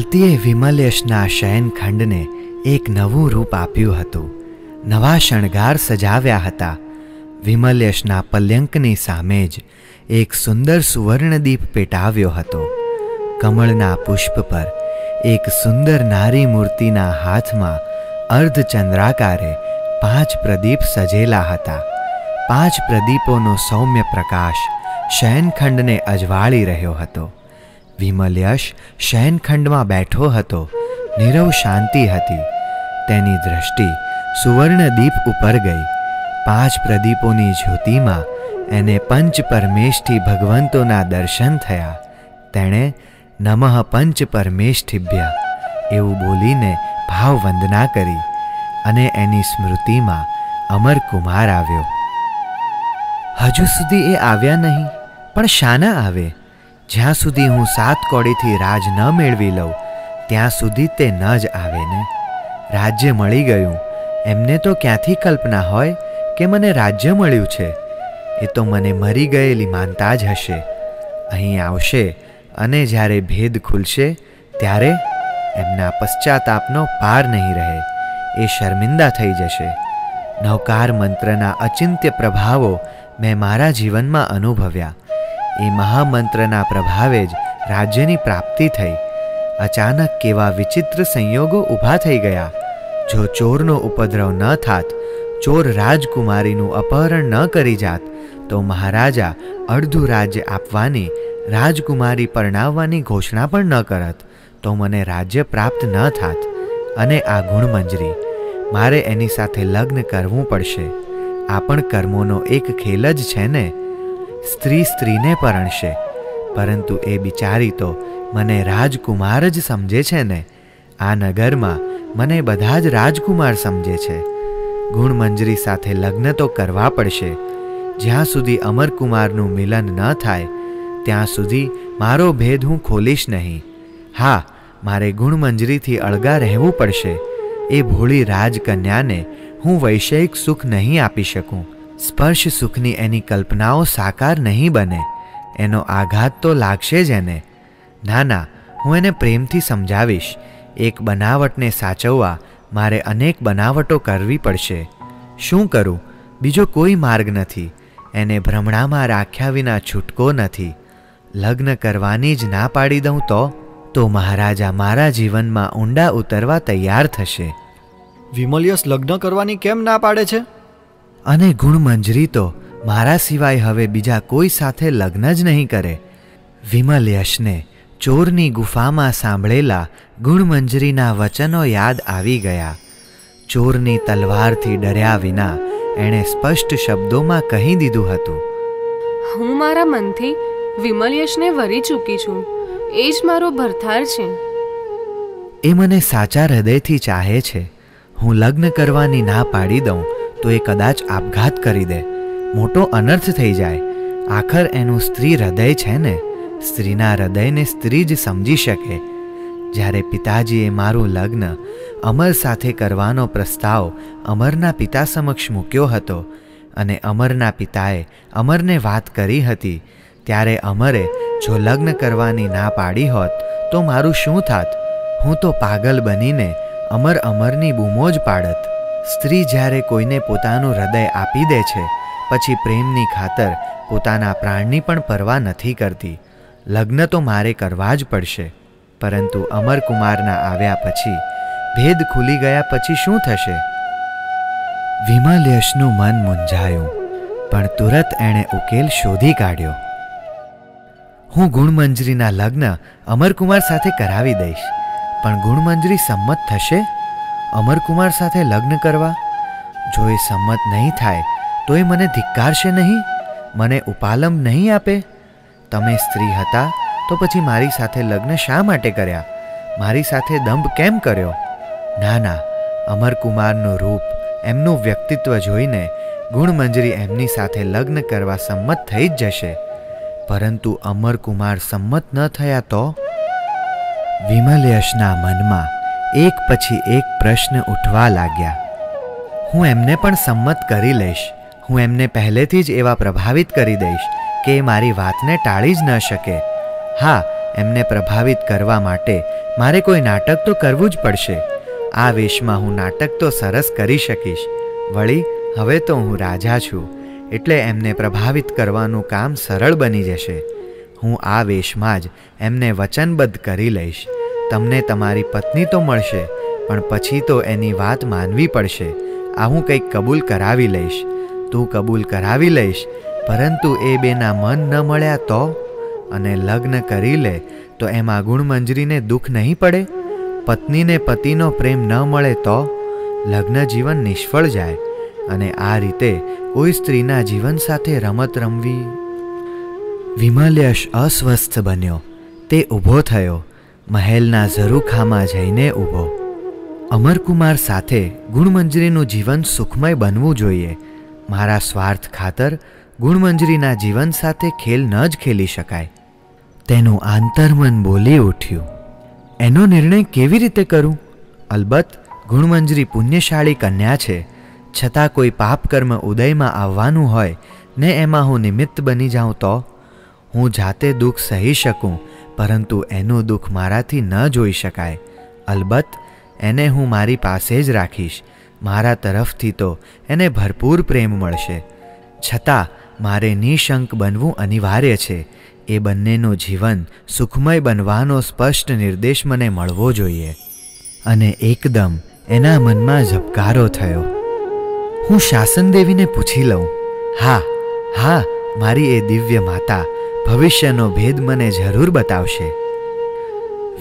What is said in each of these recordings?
માલતીએ વિમલયશના શયનખંડને એક નવું રૂપ આપ્યું હતું. નવા શણગાર સજાવ્યા હતા. વિમલયશના પલ્યંકની સામે જ એક સુંદર સુવર્ણદીપ પેટાવ્યો હતો. કમળના પુષ્પ પર એક સુંદર નારી મૂર્તિના હાથમાં અર્ધચંદ્રાકારે 5 પ્રદીપ સજેલા હતા. 5 પ્રદીપોનો સૌમ્ય પ્રકાશ શયનખંડને અજવાળી રહ્યો હતો. વિમલયશ શયનખંડમાં બેઠો હતો. નીરવ શાંતિ હતી. તેની દ્રષ્ટિ સુવર્ણદીપ ઉપર ગઈ. 5 પ્રદીપોની જ્યોતિમાં એને પંચ પરમેષ્ઠી ભગવંતોના દર્શન થયા. તેણે નમઃ પંચ પરમેષ્ઠિભ્ય એવું બોલીને ભાવવંદના કરી અને એની સ્મૃતિમાં અમરકુમાર આવ્યો. હજુ સુધી એ આવ્યા નહીં, પણ શાના આવે? જ્યાં સુધી હું 7 કોડીથી રાજ ન મેળવી લઉં ત્યાં સુધી તે ન જ આવે ને. રાજ્ય મળી ગયું એમને તો ક્યાંથી કલ્પના હોય કે મને રાજ્ય મળ્યું છે? એ તો મને મરી ગયેલી માનતા જ હશે. અહીં આવશે અને જ્યારે ભેદ ખુલશે ત્યારે એમના પશ્ચાતાપનો પાર નહીં રહે. એ શર્મિંદા થઈ જશે. નવકાર મંત્રના અચિંત્ય પ્રભાવો મેં મારા જીવનમાં અનુભવ્યા. એ મહામંત્રના પ્રભાવે જ રાજ્યની પ્રાપ્તિ થઈ. અચાનક કેવા વિચિત્ર સંયોગો ઊભા થઈ ગયા. જો ચોરનો ઉપદ્રવ ન થાત, ચોર રાજકુમારીનું અપહરણ ન કરી જાત, તો મહારાજા અડધું રાજ્ય આપવાની, રાજકુમારી પરણાવવાની ઘોષણા પણ ન કરત, તો મને રાજ્ય પ્રાપ્ત ન થાત. અને આ ગુણમંજરી, મારે એની સાથે લગ્ન કરવું પડશે. આ પણ કર્મોનો એક ખેલ જ છે ને. સ્ત્રી સ્ત્રીને પરણશે, પરંતુ એ બિચારી તો મને રાજકુમાર જ સમજે છે ને. આ નગરમાં મને બધા જ રાજકુમાર સમજે છે. ગુણમંજરી સાથે લગ્ન તો કરવા પડશે. જ્યાં સુધી અમરકુમારનું મિલન ન થાય ત્યાં સુધી મારો ભેદ હું ખોલીશ નહીં. હા, મારે ગુણમંજરીથી અળગા રહેવું પડશે. એ ભોળી રાજકન્યાને હું વૈષયિક સુખ નહીં આપી શકું. સ્પર્શ સુખની એની કલ્પનાઓ સાકાર નહીં બને. એનો આઘાત તો લાગશે જ એને. ના ના, હું એને પ્રેમથી સમજાવીશ. એક બનાવટને સાચવવા મારે અનેક બનાવટો કરવી પડશે. શું કરું? બીજો કોઈ માર્ગ નથી. એને ભ્રમણામાં રાખ્યા વિના છૂટકો નથી. લગ્ન કરવાની જ ના પાડી દઉં તો મહારાજા મારા જીવનમાં ઊંડા ઉતરવા તૈયાર થશે. વિમલયશ લગ્ન કરવાની કેમ ના પાડે છે? અને ગુણમંજરી તો મારા સિવાય હવે બીજા કોઈ સાથે લગ્ન જ નહીં કરે. વિમલયશને ચોરની ગુફામાં સાંભળેલા ગુણમંજરીના વચનો યાદ આવી ગયા. ચોરની તલવારથી ડર્યા વિના એણે સ્પષ્ટ શબ્દોમાં કહી દીધું હતું, હું મારા મનથી વિમલયશને વરી ચૂકી છું. એ જ મારો ભરથાર છે. એ મને સાચા હૃદયથી ચાહે છે. હું લગ્ન કરવાની ના પાડી દઉં તો એ કદાચ આપઘાત કરી દે. મોટો અનર્થ થઈ જાય. આખર એનું સ્ત્રી હૃદય છે ને. સ્ત્રીના હૃદયને સ્ત્રી જ સમજી શકે. જ્યારે પિતાજીએ મારું લગ્ન અમર સાથે કરવાનો પ્રસ્તાવ અમરના પિતા સમક્ષ મૂક્યો હતો અને અમરના પિતાએ અમરને વાત કરી હતી, ત્યારે અમરે જો લગ્ન કરવાની ના પાડી હોત તો મારું શું થાત? હું તો પાગલ બનીને અમરની બૂમો જ પાડત. સ્ત્રી જ્યારે કોઈને પોતાનું હૃદય આપી દે છે પછી પ્રેમની ખાતર પોતાના પ્રાણની પણ પરવા નથી કરતી. લગ્ન તો મારે કરવા જ પડશે. પરંતુ અમરકુમારના આવ્યા પછી, ભેદ ખુલી ગયા પછી શું થશે? વિમલયશનું મન મૂંઝાયું, પણ તુરત એણે ઉકેલ શોધી કાઢ્યો. હું ગુણમંજરીના લગ્ન અમરકુમાર સાથે કરાવી દઈશ. પણ ગુણમંજરી સંમત થશે અમરકુમાર સાથે લગ્ન કરવા? જો એ સંમત નહીં થાય તો એ મને ધિક્કારશે નહીં? મને ઉપાલંબ નહીં આપે? તમે સ્ત્રી હતા તો પછી મારી સાથે લગ્ન શા માટે કર્યા? મારી સાથે દંભ કેમ કર્યો? ના ના, અમરકુમારનું રૂપ, એમનું વ્યક્તિત્વ જોઈને ગુણમંજરી એમની સાથે લગ્ન કરવા સંમત થઈ જ જશે. પરંતુ અમરકુમાર સંમત ન થયા તો? વિમલયશના મનમાં એક પછી એક પ્રશ્ન ઉઠવા લાગ્યા. હું એમને પણ સંમત કરી લઈશ. હું એમને પહેલેથી જ એવા પ્રભાવિત કરી દઈશ કે એ મારી વાતને ટાળી જ ન શકે. હા, એમને પ્રભાવિત કરવા માટે મારે કોઈ નાટક તો કરવું જ પડશે. આ વેશમાં હું નાટક તો સરસ કરી શકીશ. વળી હવે તો હું રાજા છું, એટલે એમને પ્રભાવિત કરવાનું કામ સરળ બની જશે. હું આ વેશમાં જ એમને વચનબદ્ધ કરી લઈશ. તમને તમારી પત્ની તો મળશે, પણ પછી તો એની વાત માનવી પડશે. આ હું કંઈક કબૂલ કરાવી લઈશ. તું કબૂલ કરાવી લઈશ, પરંતુ એ બેના મન ન મળ્યા તો? અને લગ્ન કરી લે તો એમાં ગુણમંજરીને દુઃખ નહીં પડે? પત્નીને પતિનો પ્રેમ ન મળે તો? લગ્ન જીવન નિષ્ફળ જાય. અને આ રીતે કોઈ સ્ત્રીના જીવન સાથે રમત રમવી. વિમલ્યશ અસ્વસ્થ બન્યો. તે ઊભો થયો. મહેલના ઝરૂખામાં જઈને ઊભો. અમરકુમાર સાથે ગુણમંજરીનું જીવન સુખમય બનવું જોઈએ. મારા સ્વાર્થ ખાતર ગુણમંજરીના જીવન સાથે ખેલ ન જ ખેલી શકાય. તેનું આંતરમન બોલી ઉઠ્યું. એનો નિર્ણય કેવી રીતે કરું? અલબત્ત ગુણમંજરી પુણ્યશાળી કન્યા છે, છતાં કોઈ પાપકર્મ ઉદયમાં આવવાનું હોય ને એમાં હું નિમિત્ત બની જાઉં તો? હું જાતે દુઃખ સહી શકું, પરંતુ એનું દુઃખ મારાથી ન જોઈ શકાય. અલબત્ત એને હું મારી પાસે જ રાખીશ. મારા તરફથી તો એને ભરપૂર પ્રેમ મળશે. છતાં મારે નિશંક બનવું અનિવાર્ય છે. એ બંનેનું જીવન સુખમય બનવાનો સ્પષ્ટ નિર્દેશ મને મળવો જોઈએ. અને એકદમ એના મનમાં ઝબકારો થયો. હું શાસનદેવીને પૂછી લઉં. હા હા, મારી એ દિવ્ય માતા ભવિષ્યનો ભેદ મને જરૂર બતાવશે.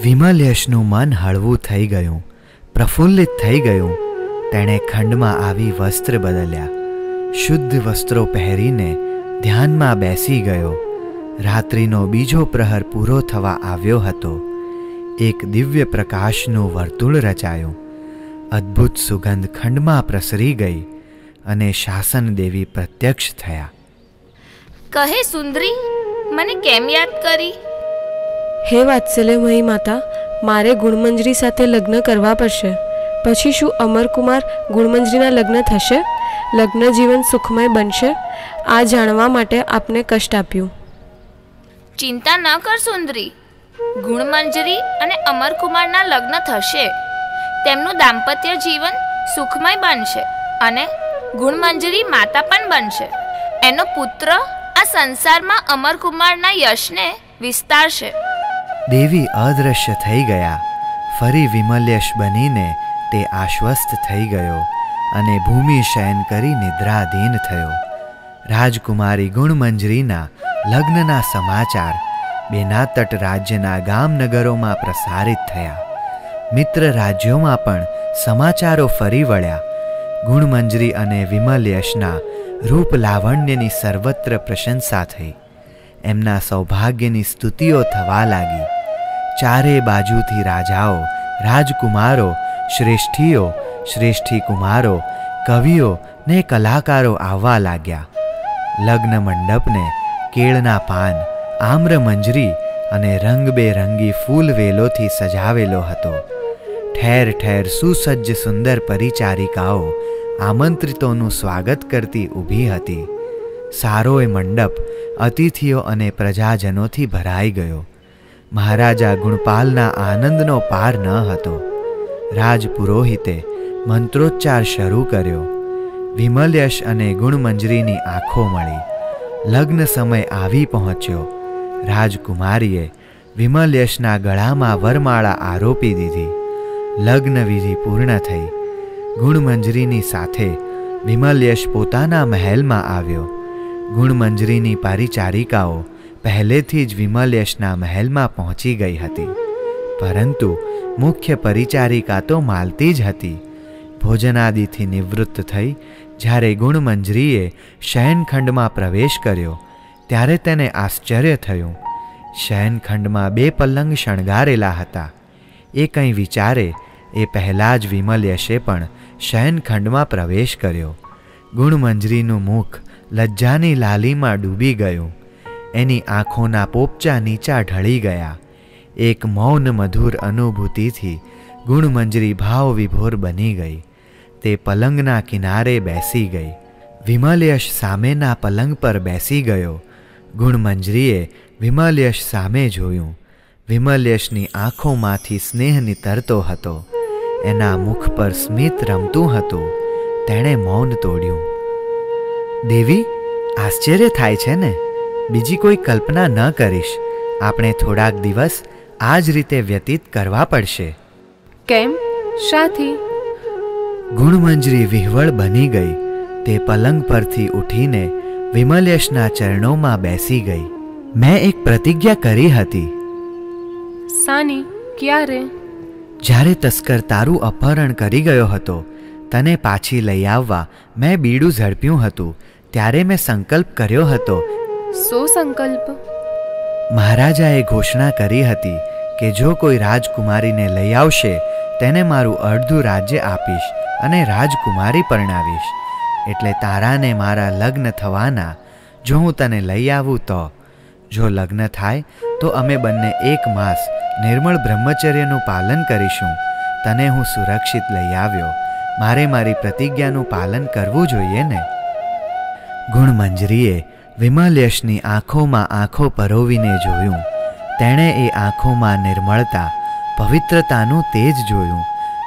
વિમલ્યશનું મન હળવું થઈ ગયું, પ્રફુલ્લિત થઈ ગયું. તેણે ખંડમાં આવી વસ્ત્ર બદલ્યા. શુદ્ધ વસ્ત્રો પહેરીને ધ્યાનમાં બેસી ગયો. રાત્રિનો બીજો પ્રહર પૂરો થવા આવ્યો હતો. એક દિવ્ય પ્રકાશનું વર્તુળ રચાયું. અદ્ભુત સુગંધ ખંડમાં પ્રસરી ગઈ અને શાસનદેવી પ્રત્યક્ષ થયા. કહે સુંદરી, મને કેમ યાદ કરી? હે વાત્સલ્યમયી માતા, મારે ગુણમંજરી સાથે લગ્ન કરવા પડશે. પછી શું અમરકુમાર ગુણમંજરીના લગ્ન થશે? લગ્ન જીવન સુખમય બનશે? આ જાણવા માટે આપને કષ્ટ આપ્યું. ચિંતા ન કર સુંદરી. ગુણમંજરી અને અમરકુમારના લગ્ન થશે. તેમનું દાંપત્ય જીવન સુખમય બનશે અને ગુણમંજરી માતા પણ બનશે. એનો પુત્ર આ સંસારમાં અમરકુમારના યશને વિસ્તારશે. દેવી અદૃશ્ય થઈ ગયા. ફરી વિમલ્યશ બનીને તે આશ્વસ્ત થઈ ગયો અને ભૂમિ શયન કરી નિદ્રાધીન થયો. રાજકુમારી ગુણમંજરીના લગ્નના સમાચાર બેના તટ રાજ્યના ગામનગરોમાં પ્રસારિત થયા. મિત્ર રાજ્યોમાં પણ સમાચારો ફરી વળ્યા. ગુણમંજરી અને વિમલ્યશના રૂપ લાવણ્યની સર્વત્ર પ્રશંસા થઈ. એમના સૌભાગ્યની સ્તુતિઓ થવા લાગી. ચારે બાજુથી રાજાઓ, રાજકુમારો, શ્રેષ્ઠીઓ, શ્રેષ્ઠી કુમારો, કવિઓ ને કલાકારો આવવા લાગ્યા. લગ્ન મંડપને કેળના પાન, આમ્રમંજરી અને રંગબેરંગી ફૂલવેલોથી સજાવેલો હતો. ઠેર ઠેર સુસજ્જ સુંદર પરિચારિકાઓ આમંત્રિતોનું સ્વાગત કરતી ઊભી હતી. સારોય મંડપ અતિથિઓ અને પ્રજાજનોથી ભરાઈ ગયો. મહારાજા ગુણપાલના આનંદનો પાર ન હતો. રાજપુરોહિતે મંત્રોચ્ચાર શરૂ કર્યો. વિમલ્યશ અને ગુણમંજરીની આંખો મળી. લગ્ન સમય આવી પહોંચ્યો. રાજકુમારીએ વિમલ્યશના ગળામાં વરમાળા આરોપી દીધી. લગ્ન વિધિ પૂર્ણ થઈ. ગુણમંજરીની સાથે વિમલ્યશ પોતાના મહેલમાં આવ્યો. ગુણમંજરીની પરિચારિકાઓ પહેલેથી જ વિમલ્યશના મહેલમાં પહોંચી ગઈ હતી, પરંતુ મુખ્ય પરિચારિકા તો માલતી જ હતી. ભોજનાદિથી નિવૃત્ત થઈ જ્યારે ગુણમંજરીએ શયનખંડમાં પ્રવેશ કર્યો ત્યારે તેને આશ્ચર્ય થયું. શયનખંડમાં 2 પલંગ શણગારેલા હતા. એ કંઈ વિચારે એ પહેલાં જ વિમલ્યશે પણ શયનખંડમાં પ્રવેશ કર્યો. ગુણમંજરીનું મુખ લજ્જાની લાલીમાં ડૂબી ગયું. એની આંખોના પોપચા નીચા ઢળી ગયા. એક મૌન મધુર અનુભૂતિથી ગુણમંજરી ભાવ વિભોર બની ગઈ. તે પલંગના કિનારે બેસી ગઈ. વિમલ્યશ સામેના પલંગ પર બેસી ગયો. ગુણમંજરીએ વિમલ્યશ સામે જોયું. વિમલ્યશની આંખોમાંથી સ્નેહ નીતરતો હતો. એના મુખ પર સ્મિત રમતું હતું. તેણે મૌન તોડ્યું. દેવી, આશ્ચર્ય થાય છે ને? બીજી કોઈ કલ્પના ન કરીશ. આપણે થોડાક દિવસ આ જ રીતે વ્યતીત કરવા પડશે. કેમ? શાથી? ગુણમંજરી વિહવળ બની ગઈ. તે પલંગ પરથી ઉઠીને વિમલ્યશના ચરણોમાં બેસી ગઈ. મેં એક પ્રતિજ્ઞા કરી હતી. સાની? ક્યારે? જ્યારે તસ્કર તારું અપહરણ કરી ગયો હતો, તને પાછી લઈ આવવા મેં બીડું ઝડપ્યું હતું, ત્યારે મેં સંકલ્પ કર્યો હતો. સો સંકલ્પ? મહારાજાએ ઘોષણા કરી હતી કે જો કોઈ રાજકુમારીને લઈ આવશે તેને મારું અડધું રાજ્ય આપીશ અને રાજકુમારી પરણાવીશ. એટલે તારાને મારા લગ્ન થવાના. જો હું તને લઈ આવું તો. જો લગ્ન થાય તો અમે બંને 1 માસ નિર્મળ બ્રહ્મચર્યનું પાલન કરીશું. તને હું સુરક્ષિત લઈ આવ્યો. મારે મારી પ્રતિજ્ઞાનું પાલન કરવું જોઈએ ને? ગુણમંજરીએ વિમલ્યશની આંખોમાં આંખો પરોવીને જોયું. તેણે એ આંખોમાં નિર્મળતા, પવિત્રતાનું તેજ જોયું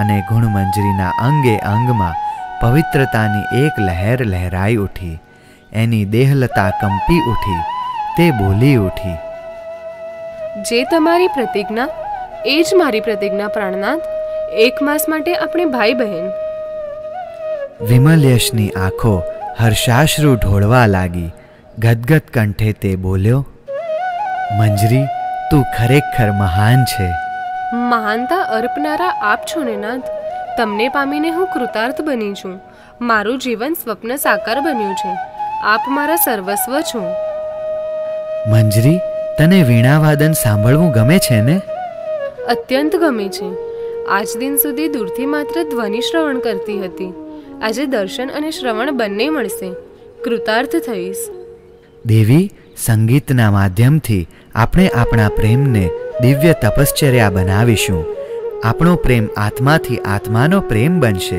અને ગુણમંજરીના અંગે અંગમાં પવિત્રતાની એક લહેર લહેરાઈ ઉઠી. એની દેહલતા કંપી ઉઠી. તે બોલી ઉઠી. જે તમારી પ્રતિજ્ઞા એ જ મારી પ્રતિજ્ઞા પ્રાણનાથ. 1 માસ માટે આપણે ભાઈ બહેન. વિમલ્યશની આંખો હર્ષાશ્રુ ઢોળવા લાગી. ગદગદ કંઠે તે બોલ્યો, મંજરી, તું ખરેખર મહાન છે. મહાનતા અર્પનારા આપ છો ને નાથ. તમને પામીને હું કૃતાર્થ બની છું. મારું જીવન સ્વપ્ન સાકાર બન્યું છે. આપ મારા સર્વસ્વ છો. મંજરી, તને વીણાવાદન સાંભળવું ગમે છે ને? અત્યંત ગમે છે. આજ દિન સુધી દૂરથી માત્ર ધ્વનિ શ્રવણ કરતી હતી. આજે દર્શન અને શ્રવણ બંને મળશે. કૃતાર્થ થઈશ. દેવી, સંગીતના માધ્યમથી આપણે આપણા પ્રેમને દિવ્ય તપશ્ચર્યા બનાવીશું. આપણો પ્રેમ આત્માથી આત્માનો પ્રેમ બનશે.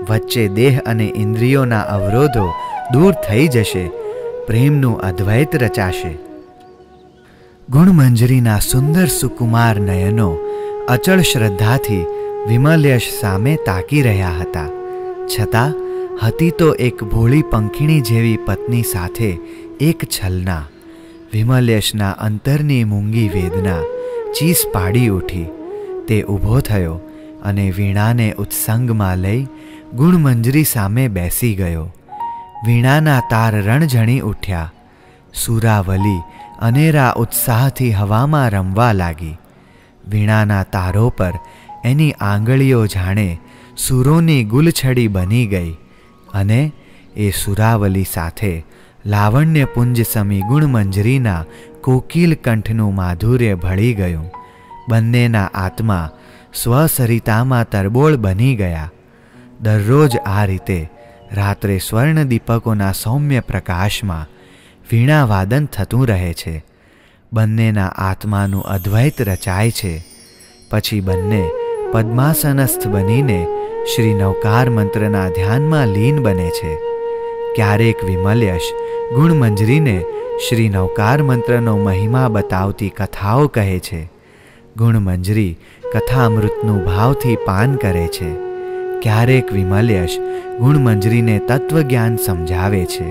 વચ્ચે દેહ અને ઇન્દ્રિયોના અવરોધો દૂર થઈ જશે. પ્રેમનું અદ્વૈત રચાશે. ગુણમંજરીના સુંદર સુકુમાર નયનો અચળ શ્રદ્ધાથી વિમલ્યશ સામે તાકી રહ્યા હતા. છતાં હતી તો એક ભોળી પંખીણી જેવી પત્ની સાથે એક છલના. વિમલ્યશના અંતરની મૂંગી વેદના ચીસ પાડી ઉઠી. તે ઊભો થયો અને વીણાને ઉત્સંગમાં લઈ ગુણમંજરી સામે બેસી ગયો. વીણાના તાર રણઝણી ઉઠ્યા. સુરાવલી અનેરા ઉત્સાહથી હવામાં રમવા લાગી. વીણાના તારો પર એની આંગળીઓ જાણે સૂરોની ગુલછડી બની ગઈ અને એ સુરાવલી સાથે લાવણ્યપુંજ સમી ગુણમંજરીના કોકિલ કંઠનું માધુર્ય ભળી ગયું. બંનેના આત્મા સ્વસરિતામાં તરબોળ બની ગયા. દરરોજ આ રીતે રાત્રે સ્વર્ણ દીપકોના સૌમ્ય પ્રકાશમાં વીણાવાદન થતું રહે છે. બંનેના આત્માનું અદ્વૈત રચાય છે. પછી બંને પદ્માસનસ્થ બનીને શ્રી નવકાર મંત્રના ધ્યાનમાં લીન બને છે. ક્યારેક વિમલ્યશ ગુણમંજરીને શ્રી નવકાર મંત્રનો મહિમા બતાવતી કથાઓ કહે છે. ગુણમંજરી કથામૃતનું ભાવથી પાન કરે છે. ક્યારેક વિમલ્યશ ગુણમંજરીને તત્વજ્ઞાન સમજાવે છે.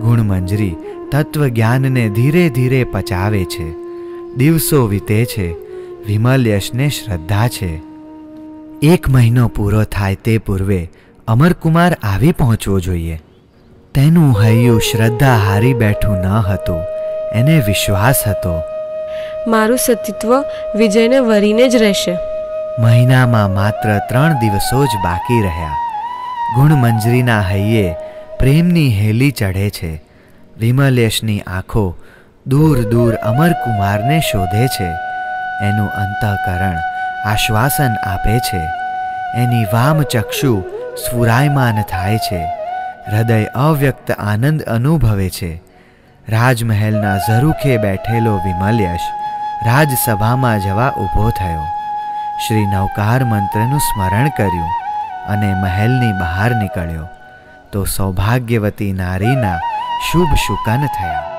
ગુણમંજરી તત્વજ્ઞાનને ધીરે ધીરે પચાવે છે. દિવસો વીતે છે. વિમલ્યશને શ્રદ્ધા છે. 1 મહિનો પૂરો થાય તે પૂર્વે અમરકુમાર આવી પહોંચવો જોઈએ. તેનું હૈયું શ્રદ્ધા હારી બેઠું ન હતું. એને વિશ્વાસ હતો. મારું સતીત્વ વિજયને વરીને જ રહેશે. મહિનામાં માત્ર 3 દિવસો જ બાકી રહ્યા. ગુણમંજરીના હૈયે પ્રેમની હેલી ચઢે છે. વિમલ્યશની આંખો દૂર દૂર અમરકુમારને શોધે છે. એનું અંતઃકરણ આશ્વાસન આપે છે. એની વામચક્ષુ સ્ફુરાયમાન થાય છે. હૃદય અવ્યક્ત આનંદ અનુભવે છે. રાજમહેલના ઝરૂખે બેઠેલો વિમલ્યશ રાજસભામાં જવા ઊભો થયો. શ્રી નવકાર મંત્રનું સ્મરણ કર્યું અને મહેલની બહાર નીકળ્યો તો સૌભાગ્યવતી નારીના શુભ શુકન થયા.